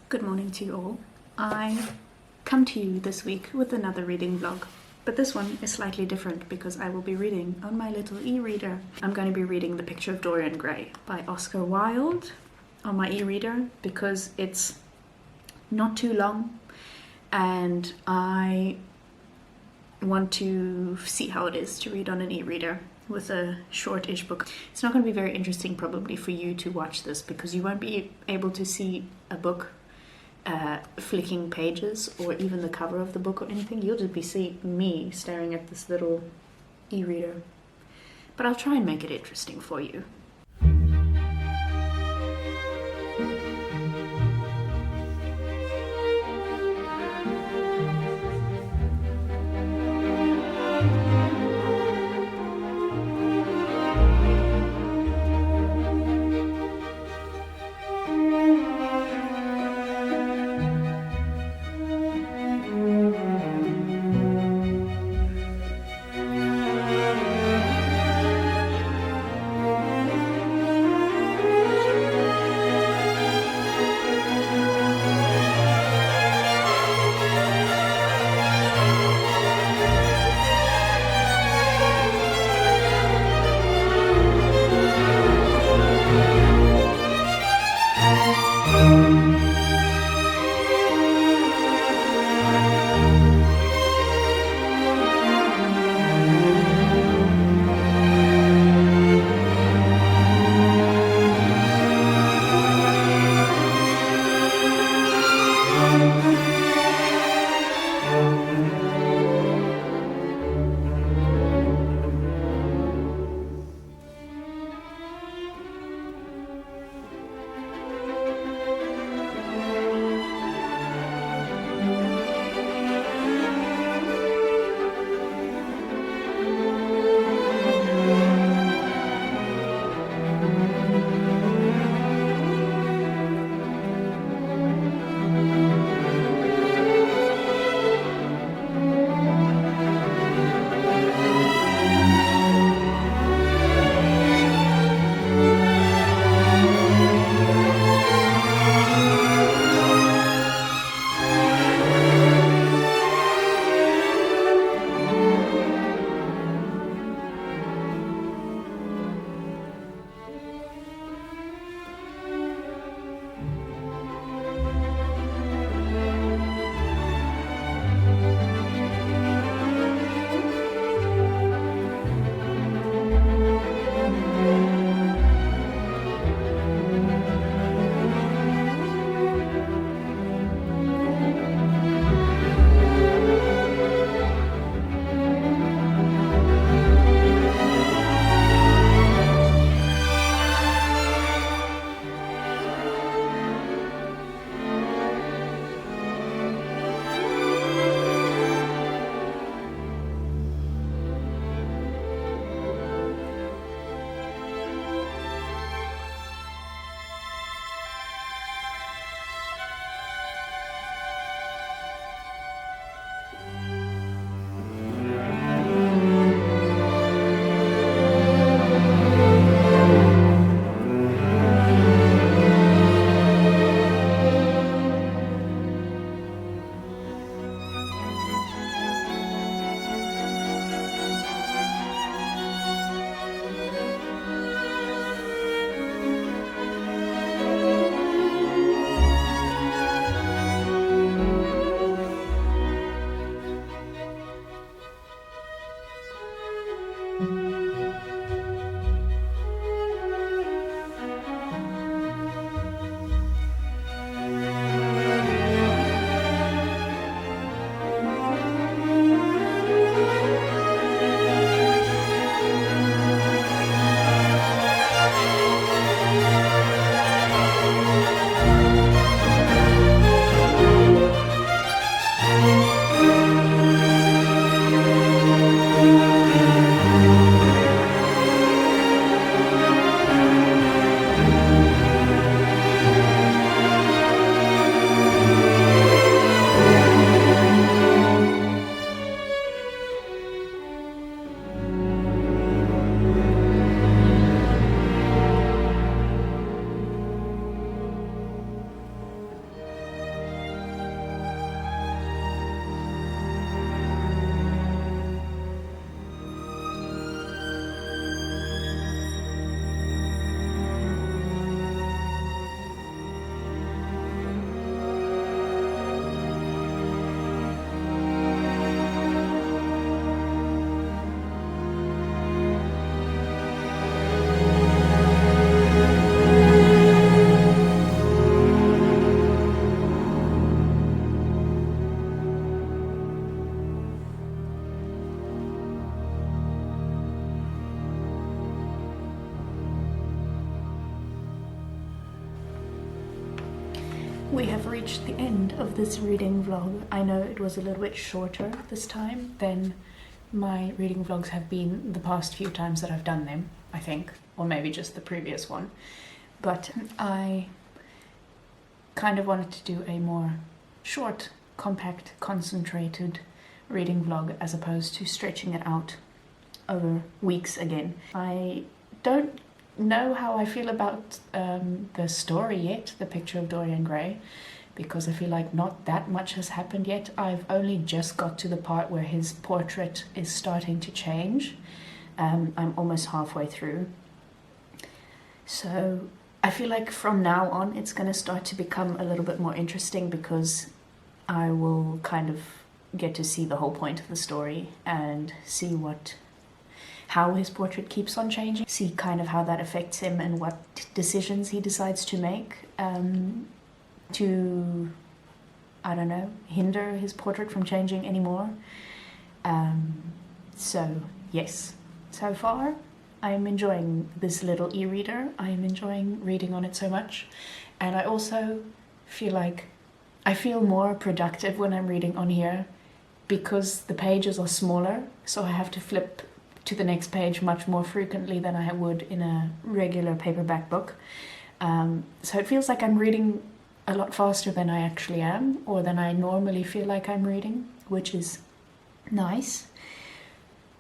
Good morning to you all. I come to you this week with another reading vlog, but this one is slightly different because I will be reading on my little e-reader. I'm going to be reading The Picture of Dorian Gray by Oscar Wilde on my e-reader because it's not too long and I want to see how it is to read on an e-reader with a short-ish book. It's not going to be very interesting probably for you to watch this because you won't be able to see a book flicking pages or even the cover of the book or anything. You'll just see me staring at this little e-reader. But I'll try and make it interesting for you. we have reached the end of this reading vlog. I know it was a little bit shorter this time than my reading vlogs have been the past few times that I've done them, I think, or maybe just the previous one. But I kind of wanted to do a more short, compact, concentrated reading vlog as opposed to stretching it out over weeks again. I don't know how I feel about the story yet, The Picture of Dorian Gray, because I feel like not that much has happened yet. I've only just got to the part where his portrait is starting to change. I'm almost halfway through. So I feel like from now on it's going to start to become a little bit more interesting, because I will kind of get to see the whole point of the story and see how his portrait keeps on changing, see kind of how that affects him and what decisions he decides to make to, I don't know, hinder his portrait from changing anymore. So yes, so far I'm enjoying this little e-reader. I am enjoying reading on it so much, and I also feel like I feel more productive when I'm reading on here because the pages are smaller, so I have to flip to the next page much more frequently than I would in a regular paperback book. So it feels like I'm reading a lot faster than I actually am, or than I normally feel like I'm reading, which is nice.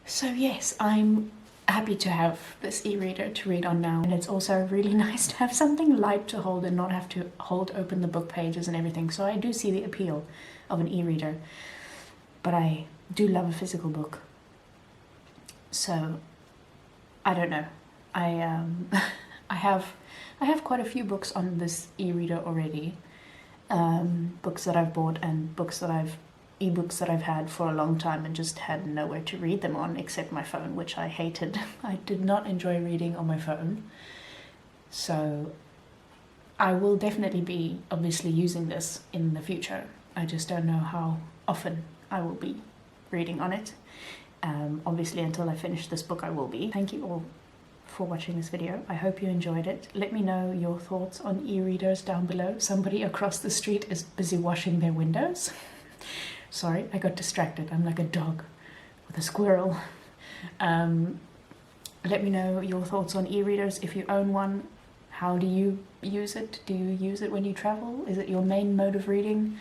So yes, I'm happy to have this e-reader to read on now, and it's also really nice to have something light to hold and not have to hold open the book pages and everything. So I do see the appeal of an e-reader, but I do love a physical book. So I don't know. I have quite a few books on this e-reader already. Books that I've bought and ebooks that I've had for a long time and just had nowhere to read them on except my phone, which I hated. I did not enjoy reading on my phone. So I will definitely be obviously using this in the future. I just don't know how often I will be reading on it. Obviously until I finish this book I will be. Thank you all for watching this video. I hope you enjoyed it. Let me know your thoughts on e-readers down below. Somebody across the street is busy washing their windows. Sorry, I got distracted. I'm like a dog with a squirrel. Let me know your thoughts on e-readers. If you own one, how do you use it? Do you use it when you travel? Is it your main mode of reading?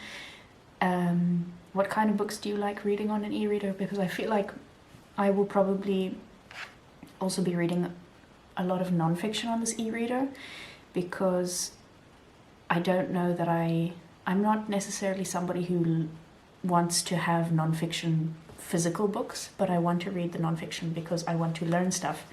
What kind of books do you like reading on an e-reader? Because I feel like I will probably also be reading a lot of non-fiction on this e-reader, because I don't know that I'm not necessarily somebody who wants to have non-fiction physical books, but I want to read the non-fiction because I want to learn stuff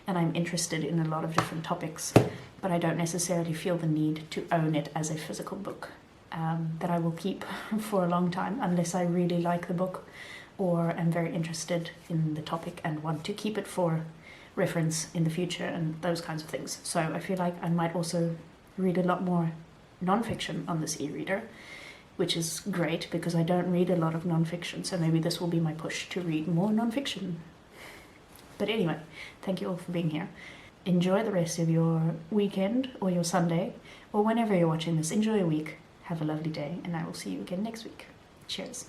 and I'm interested in a lot of different topics, but I don't necessarily feel the need to own it as a physical book that I will keep for a long time unless I really like the book or am very interested in the topic and want to keep it for reference in the future and those kinds of things. So I feel like I might also read a lot more non-fiction on this e-reader, which is great because I don't read a lot of non-fiction, so maybe this will be my push to read more non-fiction. But anyway, thank you all for being here. Enjoy the rest of your weekend or your Sunday, or whenever you're watching this. Enjoy your week, have a lovely day, and I will see you again next week. Cheers.